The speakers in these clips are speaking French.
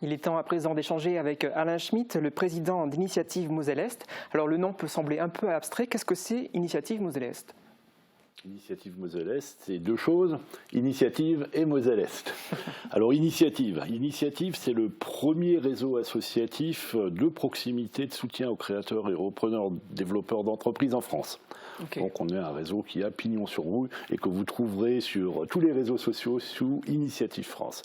Il est temps à présent d'échanger avec Alain Schmitt, le président d'Initiative Moselle-Est. Alors le nom peut sembler un peu abstrait. Qu'est-ce que c'est Initiative Moselle-Est ? Initiative Moselle-Est, c'est deux choses, Initiative et Moselle-Est. Alors Initiative, c'est le premier réseau associatif de proximité de soutien aux créateurs et repreneurs, développeurs d'entreprises en France. Okay. Donc on est un réseau qui a pignon sur rue et que vous trouverez sur tous les réseaux sociaux sous Initiative France.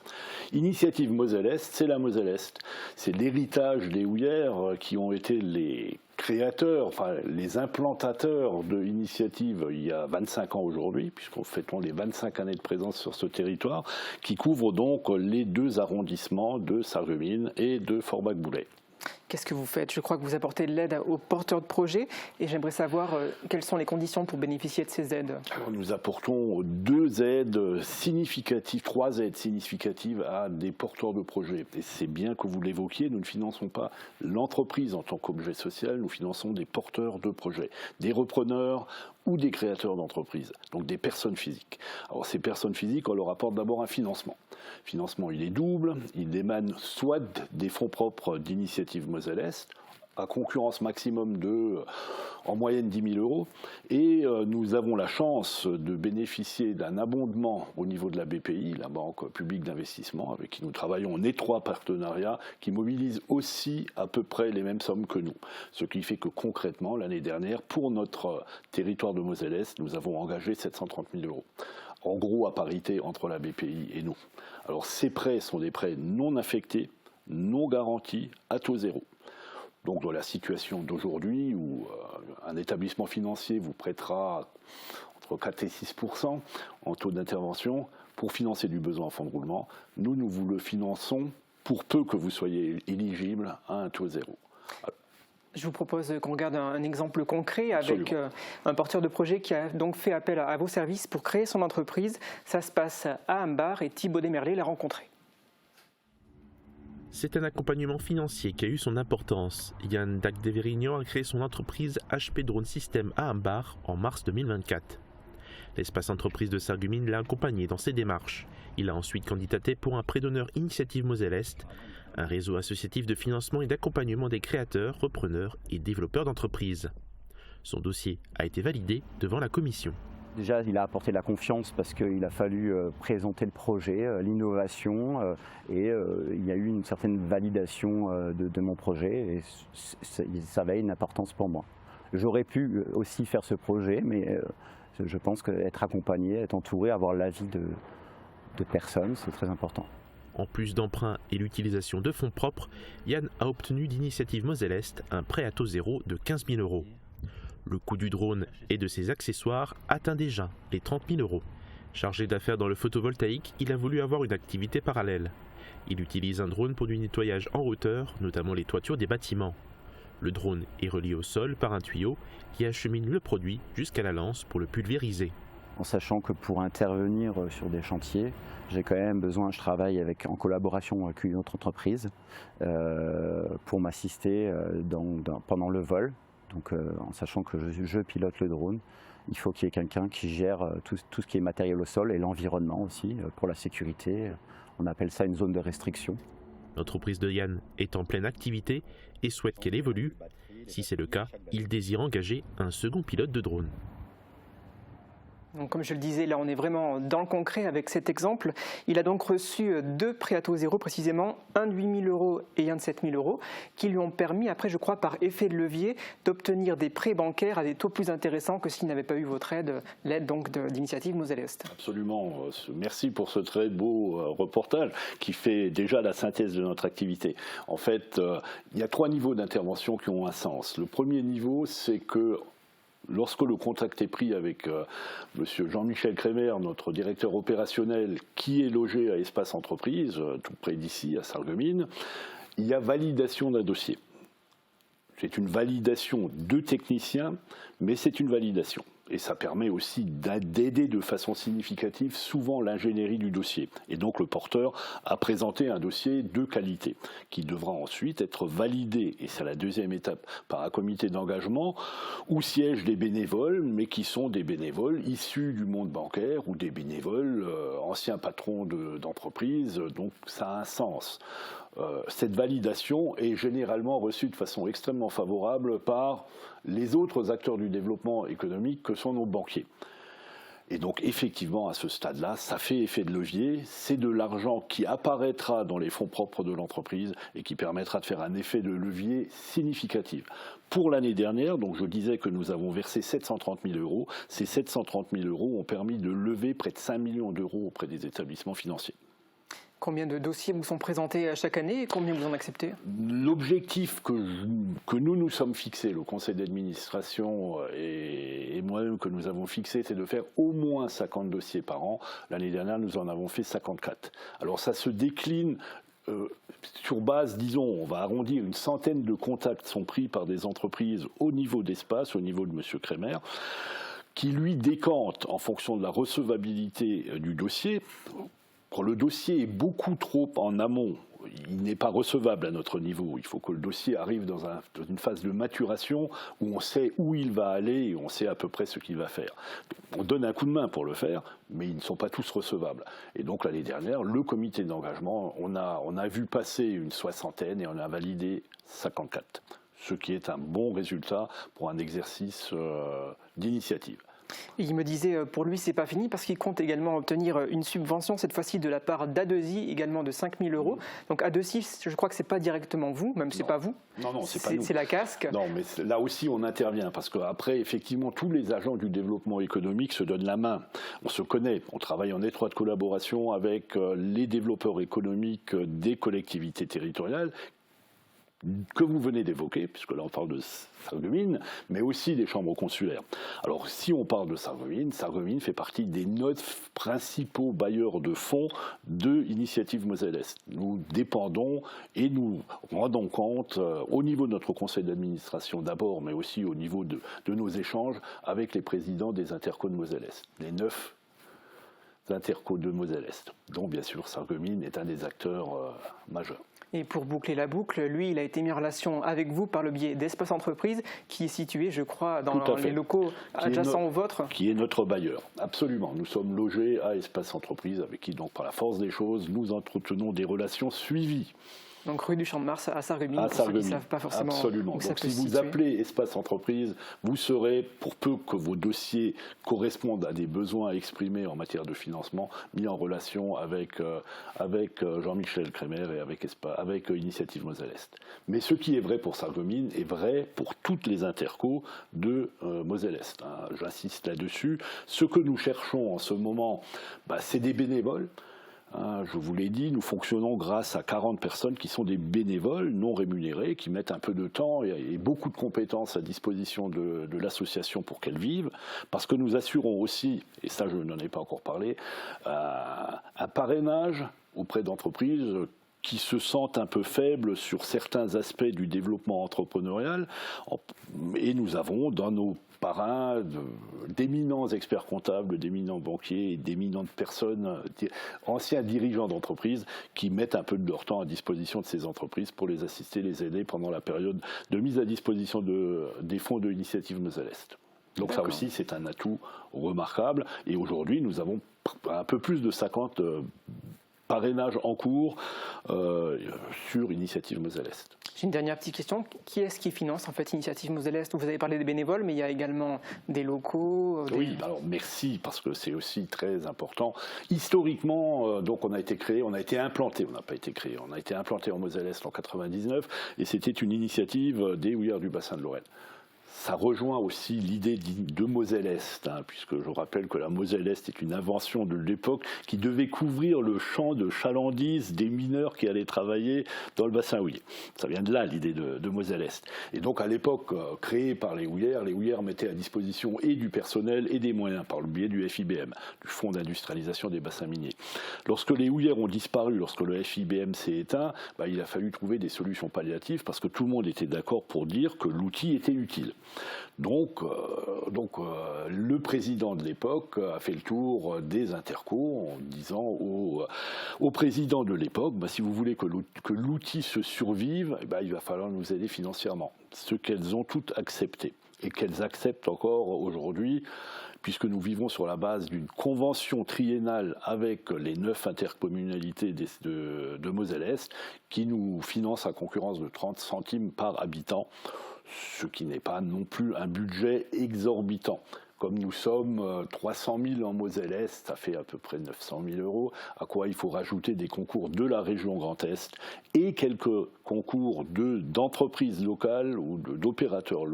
Initiative Moselle-Est, c'est la Moselle-Est. C'est l'héritage des houillères qui ont été les créateurs, enfin les implantateurs de l'initiative il y a 25 ans aujourd'hui, puisqu'on fêtons les 25 années de présence sur ce territoire, qui couvre donc les deux arrondissements de Sarreguemines et de Forbach-Boulay. Qu'est-ce que vous faites ? Je crois que vous apportez de l'aide aux porteurs de projets et j'aimerais savoir quelles sont les conditions pour bénéficier de ces aides. Alors, nous apportons trois aides significatives à des porteurs de projets. Et c'est bien que vous l'évoquiez, nous ne finançons pas l'entreprise en tant qu'objet social, nous finançons des porteurs de projets, des repreneurs ou des créateurs d'entreprises, donc des personnes physiques. Alors ces personnes physiques, on leur apporte d'abord un financement. Le financement, il est double, il émane soit des fonds propres d'Initiative Moselle-Est, à concurrence maximum de, en moyenne, 10 000 €. Et nous avons la chance de bénéficier d'un abondement au niveau de la BPI, la Banque publique d'investissement, avec qui nous travaillons en étroit partenariat, qui mobilise aussi à peu près les mêmes sommes que nous. Ce qui fait que concrètement, l'année dernière, pour notre territoire de Moselle-Est, nous avons engagé 730 000 €. En gros, à parité entre la BPI et nous. Alors ces prêts sont des prêts non affectés, non garantis, à taux zéro. Donc dans la situation d'aujourd'hui où un établissement financier vous prêtera entre 4 et 6% en taux d'intervention pour financer du besoin en fonds de roulement, nous vous le finançons pour peu que vous soyez éligible à un taux zéro. Je vous propose qu'on regarde un exemple concret avec un porteur de projet qui a donc fait appel à vos services pour créer son entreprise. Ça se passe à Ambar et Thibaut Desmerlet l'a rencontré. C'est un accompagnement financier qui a eu son importance. Yann Dacdeverignan a créé son entreprise HP Drone System à Ambar en mars 2024. L'espace entreprise de Sarreguemines l'a accompagné dans ses démarches. Il a ensuite candidaté pour un prêt d'honneur Initiative Moselle-Est, un réseau associatif de financement et d'accompagnement des créateurs, repreneurs et développeurs d'entreprises. Son dossier a été validé devant la commission. Déjà, il a apporté de la confiance parce qu'il a fallu présenter le projet, l'innovation, et il y a eu une certaine validation de mon projet et ça avait une importance pour moi. J'aurais pu aussi faire ce projet, mais je pense qu'être accompagné, être entouré, avoir l'avis de personnes, c'est très important. En plus d'emprunts et l'utilisation de fonds propres, Yann a obtenu d'Initiative Moselle-Est un prêt à taux zéro de 15 000 €. Le coût du drone et de ses accessoires atteint déjà les 30 000 €. Chargé d'affaires dans le photovoltaïque, il a voulu avoir une activité parallèle. Il utilise un drone pour du nettoyage en hauteur, notamment les toitures des bâtiments. Le drone est relié au sol par un tuyau qui achemine le produit jusqu'à la lance pour le pulvériser. En sachant que pour intervenir sur des chantiers, j'ai quand même besoin, je travaille en collaboration avec une autre entreprise pour m'assister pendant le vol. Donc en sachant que je pilote le drone, il faut qu'il y ait quelqu'un qui gère tout ce qui est matériel au sol et l'environnement aussi pour la sécurité. On appelle ça une zone de restriction. L'entreprise de Yann est en pleine activité et souhaite qu'elle évolue. Si c'est le cas, il désire engager un second pilote de drone. Donc, comme je le disais, là on est vraiment dans le concret avec cet exemple. Il a donc reçu 2 prêts à taux zéro précisément, un de 8 000 € et un de 7 000 € qui lui ont permis après, je crois, par effet de levier, d'obtenir des prêts bancaires à des taux plus intéressants que s'il n'avait pas eu votre aide, l'aide donc d'Initiative Moselle-Est. Absolument. Merci pour ce très beau reportage qui fait déjà la synthèse de notre activité. En fait, il y a 3 niveaux d'intervention qui ont un sens. Le premier niveau, c'est que lorsque le contact est pris avec M. Jean-Michel Crémer, notre directeur opérationnel, qui est logé à Espace Entreprise, tout près d'ici, à Sarreguemines, il y a validation d'un dossier. C'est une validation de techniciens, mais c'est une validation. Et ça permet aussi d'aider de façon significative souvent l'ingénierie du dossier. Et donc le porteur a présenté un dossier de qualité qui devra ensuite être validé, et c'est la deuxième étape, par un comité d'engagement où siègent des bénévoles, mais qui sont des bénévoles issus du monde bancaire ou des bénévoles anciens patrons d'entreprise, donc ça a un sens. cette validation est généralement reçue de façon extrêmement favorable par les autres acteurs du développement économique que sont nos banquiers. Et donc effectivement, à ce stade-là, ça fait effet de levier. C'est de l'argent qui apparaîtra dans les fonds propres de l'entreprise et qui permettra de faire un effet de levier significatif. Pour l'année dernière, donc je disais que nous avons versé 730 000 euros. Ces 730 000 euros ont permis de lever près de 5 millions d'euros auprès des établissements financiers. Combien de dossiers vous sont présentés chaque année et combien vous en acceptez? L'objectif que nous nous sommes fixés, le conseil d'administration et moi-même que nous avons fixé, c'est de faire au moins 50 dossiers par an. L'année dernière, nous en avons fait 54. Alors ça se décline sur base, disons, on va arrondir, une centaine de contacts sont pris par des entreprises au niveau d'Espace, au niveau de M. Kremer, qui lui décante en fonction de la recevabilité du dossier. Quand le dossier est beaucoup trop en amont, il n'est pas recevable à notre niveau. Il faut que le dossier arrive dans une phase de maturation où on sait où il va aller et on sait à peu près ce qu'il va faire. On donne un coup de main pour le faire, mais ils ne sont pas tous recevables. Et donc l'année dernière, le comité d'engagement, on a vu passer une soixantaine et on a validé 54, ce qui est un bon résultat pour un exercice d'initiative. Et il me disait, pour lui, c'est pas fini parce qu'il compte également obtenir une subvention, cette fois-ci de la part d'Adesi, également de 5 000 euros. Donc Adesi, je crois que c'est pas directement vous, même c'est pas vous. Non, c'est pas nous. C'est la casque. Non, mais là aussi, on intervient parce qu'après, effectivement, tous les agents du développement économique se donnent la main. On se connaît, on travaille en étroite collaboration avec les développeurs économiques des collectivités territoriales que vous venez d'évoquer, puisque là on parle de Sarreguemines, mais aussi des chambres consulaires. Alors si on parle de Sarreguemines, Sarreguemines fait partie des 9 principaux bailleurs de fonds de Initiative Moselle-Est. Nous dépendons et nous rendons compte au niveau de notre conseil d'administration d'abord, mais aussi au niveau de nos échanges avec les présidents des intercos de Moselle-Est, les 9 intercos de Moselle-Est, dont bien sûr Sarreguemines est un des acteurs majeurs. Et pour boucler la boucle, lui, il a été mis en relation avec vous par le biais d'Espace Entreprise, qui est situé, je crois, dans les locaux adjacents aux vôtres. Qui est notre bailleur, absolument. Nous sommes logés à Espace Entreprise, avec qui, donc, par la force des choses, nous entretenons des relations suivies. Donc rue du Champ de Mars à Sarreguemines, pour ceux qui ne savent pas forcément. Absolument. Où ça Donc peut si se vous situer. appelez Espace Entreprise, vous serez, pour peu que vos dossiers correspondent à des besoins exprimés en matière de financement, mis en relation avec Jean-Michel Kremer et avec Initiative Moselle-Est. Mais ce qui est vrai pour Sarreguemines est vrai pour toutes les intercos de Moselle-Est. J'insiste là-dessus. Ce que nous cherchons en ce moment, c'est des bénévoles. Je vous l'ai dit, nous fonctionnons grâce à 40 personnes qui sont des bénévoles non rémunérés, qui mettent un peu de temps et beaucoup de compétences à disposition de l'association pour qu'elle vive, parce que nous assurons aussi, et ça je n'en ai pas encore parlé, un parrainage auprès d'entreprises qui se sentent un peu faibles sur certains aspects du développement entrepreneurial. Et nous avons dans nos parrains d'éminents experts comptables, d'éminents banquiers, d'éminentes personnes, anciens dirigeants d'entreprises qui mettent un peu de leur temps à disposition de ces entreprises pour les assister, les aider pendant la période de mise à disposition des fonds de l'Initiative Moselle-Est. Donc ça aussi, c'est un atout remarquable. Et aujourd'hui, nous avons un peu plus de 50 parrainages en cours sur Initiative Moselle-Est. J'ai une dernière petite question. Qui est-ce qui finance en fait Initiative Moselle-Est? Vous avez parlé des bénévoles, mais il y a également des locaux. Oui, alors merci, parce que c'est aussi très important. Historiquement, donc on a été implanté, on n'a pas été créé, on a été implanté en Moselle-Est en 99, et c'était une initiative des houillères du bassin de Lorraine. Ça rejoint aussi l'idée de Moselle-Est, puisque je rappelle que la Moselle-Est est une invention de l'époque qui devait couvrir le champ de chalandise des mineurs qui allaient travailler dans le bassin houiller. Ça vient de là, l'idée de Moselle-Est. Et donc, à l'époque, créée par les houillères mettaient à disposition et du personnel et des moyens par le biais du FIBM, du Fonds d'industrialisation des bassins miniers. Lorsque les houillères ont disparu, lorsque le FIBM s'est éteint, il a fallu trouver des solutions palliatives parce que tout le monde était d'accord pour dire que l'outil était utile. Donc, le président de l'époque a fait le tour des intercos en disant au président de l'époque, si vous voulez que l'outil se survive, il va falloir nous aider financièrement. Ce qu'elles ont toutes accepté. et qu'elles acceptent encore aujourd'hui, puisque nous vivons sur la base d'une convention triennale avec les 9 intercommunalités de Moselle-Est, qui nous finance à concurrence de 30 centimes par habitant, ce qui n'est pas non plus un budget exorbitant. Comme nous sommes 300 000 en Moselle-Est, ça fait à peu près 900 000 euros, à quoi il faut rajouter des concours de la région Grand Est et quelques concours d'entreprises locales ou d'opérateurs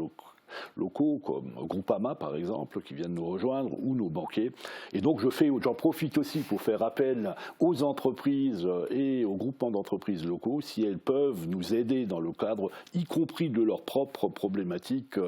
locaux, comme Groupama par exemple, qui viennent nous rejoindre, ou nos banquiers. Et donc j'en profite aussi pour faire appel aux entreprises et aux groupements d'entreprises locaux, si elles peuvent nous aider dans le cadre, y compris de leurs propres problématiques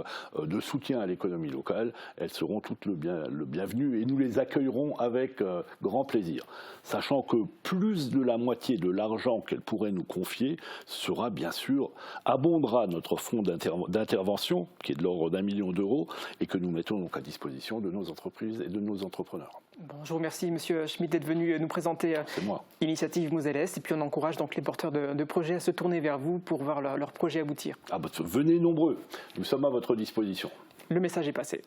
de soutien à l'économie locale, elles seront toutes le bienvenu et nous les accueillerons avec grand plaisir. Sachant que plus de la moitié de l'argent qu'elles pourraient nous confier sera bien sûr, abondera notre fonds d'intervention, qui est de l'ordre d'1 million d'euros, et que nous mettons donc à disposition de nos entreprises et de nos entrepreneurs. Bon, je vous remercie, Monsieur Schmitt, d'être venu nous présenter Initiative Moselle-Est, et puis on encourage donc les porteurs de projets à se tourner vers vous pour voir leur projet aboutir. Venez nombreux, nous sommes à votre disposition. Le message est passé.